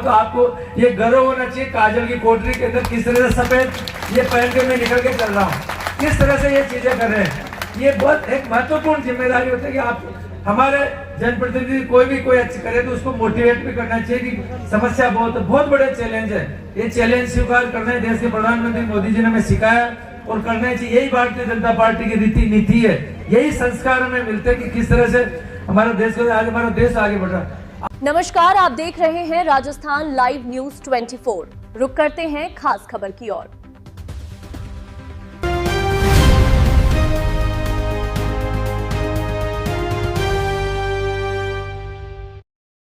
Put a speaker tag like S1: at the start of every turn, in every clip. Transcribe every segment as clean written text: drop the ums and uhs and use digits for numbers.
S1: तो आपको ये गर्व होना चाहिए काजल की कोठरी के अंदर किस तरह से सफेद ये पहन के मैं निकल के चल रहा हूँ, किस तरह से ये चीजें कर रहे हैं। ये बहुत एक महत्वपूर्ण जिम्मेदारी होती है कि आप हमारे जनप्रतिनिधि कोई अच्छी करे तो उसको मोटिवेट भी करना चाहिए कि समस्या बहुत बड़े चैलेंज है, ये चैलेंज स्वीकार करना है। देश के प्रधानमंत्री मोदी जी ने हमें सिखाया और करना चाहिए। यही भारतीय जनता पार्टी की रीति नीति है, यही संस्कार हमें मिलते हैं कि किस तरह से हमारा देश आगे बढ़ रहा है।
S2: नमस्कार, आप देख रहे हैं राजस्थान लाइव न्यूज 24। रुक करते हैं खास खबर की ओर।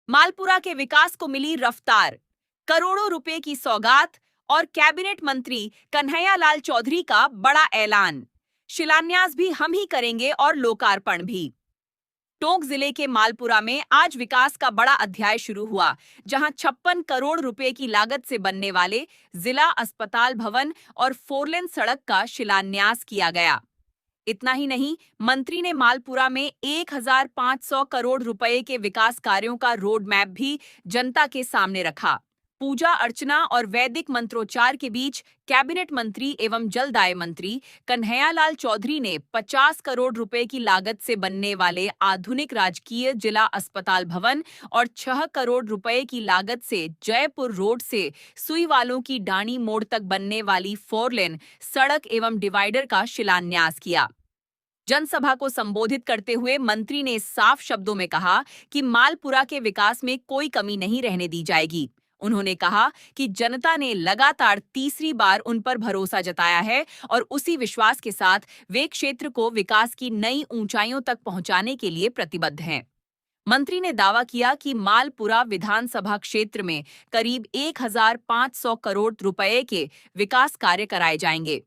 S3: मालपुरा के विकास को मिली रफ्तार, करोड़ों रुपए की सौगात और कैबिनेट मंत्री कन्हैयालाल चौधरी का बड़ा ऐलान। शिलान्यास भी हम ही करेंगे और लोकार्पण भी। टोंक जिले के मालपुरा में आज विकास का बड़ा अध्याय शुरू हुआ, जहां 56 करोड़ रुपए की लागत से बनने वाले जिला अस्पताल भवन और 4 लेन सड़क का शिलान्यास किया गया। इतना ही नहीं, मंत्री ने मालपुरा में 1500 करोड़ रुपए के विकास कार्यों का रोड मैप भी जनता के सामने रखा। पूजा अर्चना और वैदिक मंत्रोच्चार के बीच कैबिनेट मंत्री एवं जलदाय मंत्री कन्हैयालाल चौधरी ने 50 करोड़ रुपए की लागत से बनने वाले आधुनिक राजकीय जिला अस्पताल भवन और 6 करोड़ रुपए की लागत से जयपुर रोड से सुईवालों की डाणी मोड़ तक बनने वाली 4 लेन सड़क एवं डिवाइडर का शिलान्यास किया। जनसभा को संबोधित करते हुए मंत्री ने साफ शब्दों में कहा कि मालपुरा के विकास में कोई कमी नहीं रहने दी जाएगी। उन्होंने कहा कि जनता ने लगातार तीसरी बार उन पर भरोसा जताया है और उसी विश्वास के साथ वे क्षेत्र को विकास की नई ऊंचाइयों तक पहुंचाने के लिए प्रतिबद्ध हैं। मंत्री ने दावा किया कि मालपुरा विधानसभा क्षेत्र में करीब 1500 करोड़ रुपए के विकास कार्य कराए जाएंगे।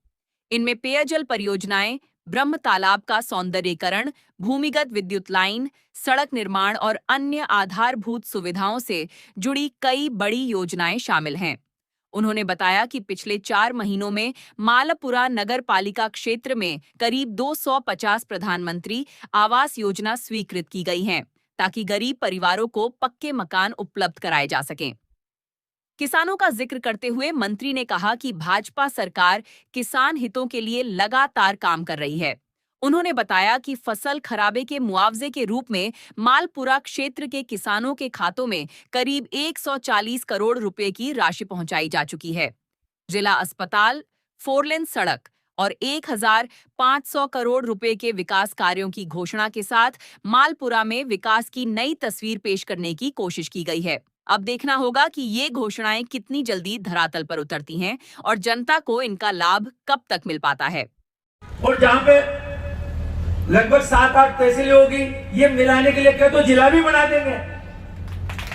S3: इनमें पेयजल परियोजनाएं, ब्रह्म तालाब का सौंदर्यीकरण, भूमिगत विद्युत लाइन, सड़क निर्माण और अन्य आधारभूत सुविधाओं से जुड़ी कई बड़ी योजनाएं शामिल हैं। उन्होंने बताया कि पिछले 4 महीनों में मालपुरा नगर पालिका क्षेत्र में करीब 250 प्रधानमंत्री आवास योजना स्वीकृत की गई हैं, ताकि गरीब परिवारों को पक्के मकान उपलब्ध कराए जा सकें। किसानों का जिक्र करते हुए मंत्री ने कहा कि भाजपा सरकार किसान हितों के लिए लगातार काम कर रही है। उन्होंने बताया कि फसल खराबे के मुआवजे के रूप में मालपुरा क्षेत्र के किसानों के खातों में करीब 140 करोड़ रुपए की राशि पहुंचाई जा चुकी है। जिला अस्पताल, 4 लेन सड़क और 1500 करोड़ रुपए के विकास कार्यों की घोषणा के साथ मालपुरा में विकास की नई तस्वीर पेश करने की कोशिश की गई है। अब देखना होगा कि ये घोषणाएं कितनी जल्दी धरातल पर उतरती हैं और जनता को इनका लाभ कब तक मिल पाता है।
S1: और जहाँ पे लगभग 7-8 तहसीलें होगी, ये मिलाने के लिए क्या तो जिला भी बना देंगे।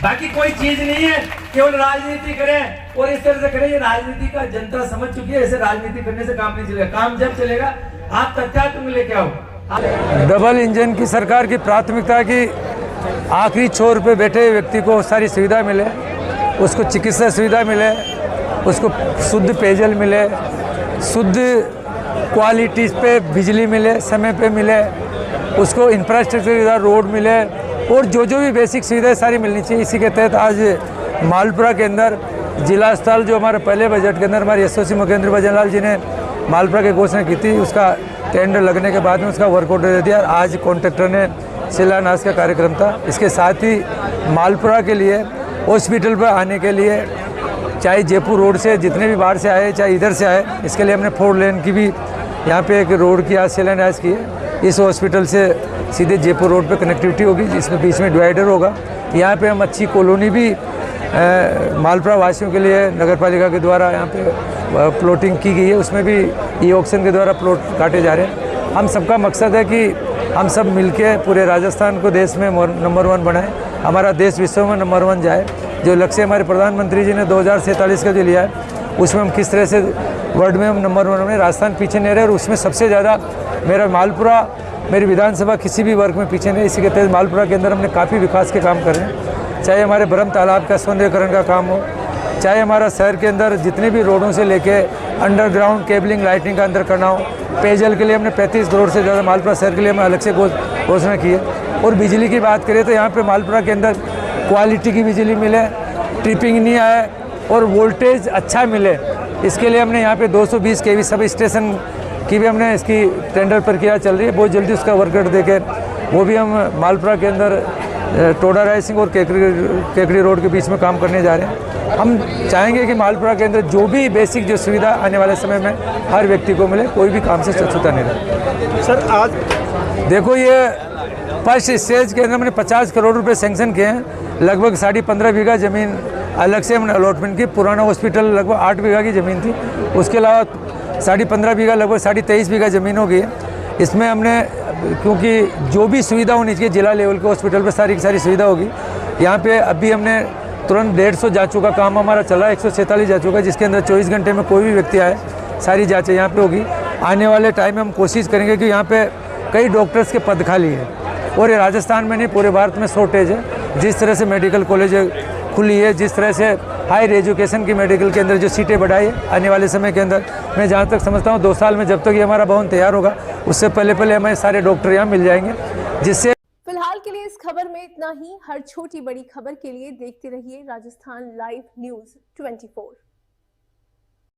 S1: बाकी कोई चीज नहीं है, केवल राजनीति करें और इस तरह से करें। ये राजनीति का जनता समझ चुकी है, ऐसे राजनीति करने से काम नहीं चलेगा। काम जब चलेगा आप तथ्यात्मक लेके आओ।
S4: डबल इंजन की सरकार की प्राथमिकता की आखिरी छोर पे बैठे व्यक्ति को सारी सुविधा मिले, उसको चिकित्सा सुविधा मिले, उसको शुद्ध पेयजल मिले, शुद्ध क्वालिटी पे बिजली मिले, समय पे मिले, उसको इंफ्रास्ट्रक्चर रोड मिले और जो भी बेसिक सुविधाएं सारी मिलनी चाहिए। इसी के तहत आज मालपुरा के अंदर जिला अस्पताल जो हमारे पहले बजट के अंदर हमारे एसओसी मुख्यमंत्री भजन लाल जी ने मालपुरा की घोषणा की थी, उसका टेंडर लगने के बाद में उसका वर्क ऑर्डर दे दिया। आज कॉन्ट्रैक्टर ने शिलान्यास का कार्यक्रम था। इसके साथ ही मालपुरा के लिए हॉस्पिटल पर आने के लिए चाहे जयपुर रोड से जितने भी बाहर से आए चाहे इधर से आए, इसके लिए हमने 4 लेन की भी यहाँ पे एक रोड की आज शिलान्यास की है। इस हॉस्पिटल से सीधे जयपुर रोड पे कनेक्टिविटी होगी, जिसमें बीच में डिवाइडर होगा। यहाँ पे हम अच्छी कॉलोनी भी मालपुरा वासियों के लिए नगर पालिका के द्वारा यहाँ पे प्लॉटिंग की गई है, उसमें भी ई ऑक्शन के द्वारा प्लॉट काटे जा रहे हैं। हम सबका मकसद है कि हम सब मिलके पूरे राजस्थान को देश में नंबर 1 बनाएं, हमारा देश विश्व में नंबर 1 जाए। जो लक्ष्य हमारे प्रधानमंत्री जी ने 2047 का जो लिया है, उसमें हम किस तरह से वर्ल्ड में हम नंबर 1 में, राजस्थान पीछे नहीं रहे। और उसमें सबसे ज़्यादा मेरा मालपुरा, मेरी विधानसभा किसी भी वर्ग में पीछे नहीं। इसी के तहत मालपुरा के अंदर हमने काफ़ी विकास के काम कर रहे हैं, चाहे हमारे ब्रह्म तालाब का सौंदर्यीकरण का काम हो, चाहे हमारा शहर के अंदर जितने भी रोडों से लेके अंडरग्राउंड केबलिंग लाइटिंग का अंदर करना हो। पेयजल के लिए हमने 35 करोड़ से ज़्यादा मालपुरा शहर के लिए हमने अलग से घोषणा की है। और बिजली की बात करें तो यहाँ पे मालपुरा के अंदर क्वालिटी की बिजली मिले, ट्रिपिंग नहीं आए और वोल्टेज अच्छा मिले, इसके लिए हमने यहाँ पे 220 kV सब स्टेशन की भी हमने इसकी टेंडर प्रक्रिया चल रही है। बहुत जल्दी उसका वर्कआउट देकर वो भी हम मालपुरा के अंदर टोडा रायसिंह और केकड़ी रोड के बीच में काम करने जा रहे हैं। हम चाहेंगे कि मालपुरा के अंदर जो भी बेसिक जो सुविधा आने वाले समय में हर व्यक्ति को मिले, कोई भी काम से छूटा नहीं रहे।
S5: सर आज
S4: देखो ये फर्स्ट स्टेज के अंदर हमने 50 करोड़ रुपए सैंक्शन किए हैं। लगभग 15.5 बीघा ज़मीन अलग से हमने अलॉटमेंट की। पुराना हॉस्पिटल लगभग 8 बीघा की ज़मीन थी, उसके अलावा 15.5 बीघा लगभग 23.5 बीघा ज़मीन हो गई है। इसमें हमने, क्योंकि जो भी सुविधा होनी चाहिए जिला लेवल के हॉस्पिटल पर सारी की सारी सुविधा होगी। यहाँ पे अभी हमने तुरंत 150 जाँचों का काम हमारा चला है, 146 जाँचों का, जिसके अंदर 24 घंटे में कोई भी व्यक्ति आए सारी जाँचें यहाँ पे होगी। आने वाले टाइम में हम कोशिश करेंगे कि यहाँ पे कई डॉक्टर्स के पद खाली है और ये राजस्थान में नहीं पूरे भारत में शॉर्टेज है। जिस तरह से मेडिकल कॉलेज खुली है, जिस तरह से हायर एजुकेशन की मेडिकल के अंदर जो सीटें बढ़ाई है, आने वाले समय के अंदर मैं जहाँ तक समझता हूँ 2 साल में जब तक ये हमारा भवन तैयार होगा उससे पहले हमें सारे डॉक्टर यहाँ मिल जाएंगे, जिससे।
S2: फिलहाल के लिए इस खबर में इतना ही। हर छोटी बड़ी खबर के लिए देखते रहिए राजस्थान लाइव न्यूज़ 24।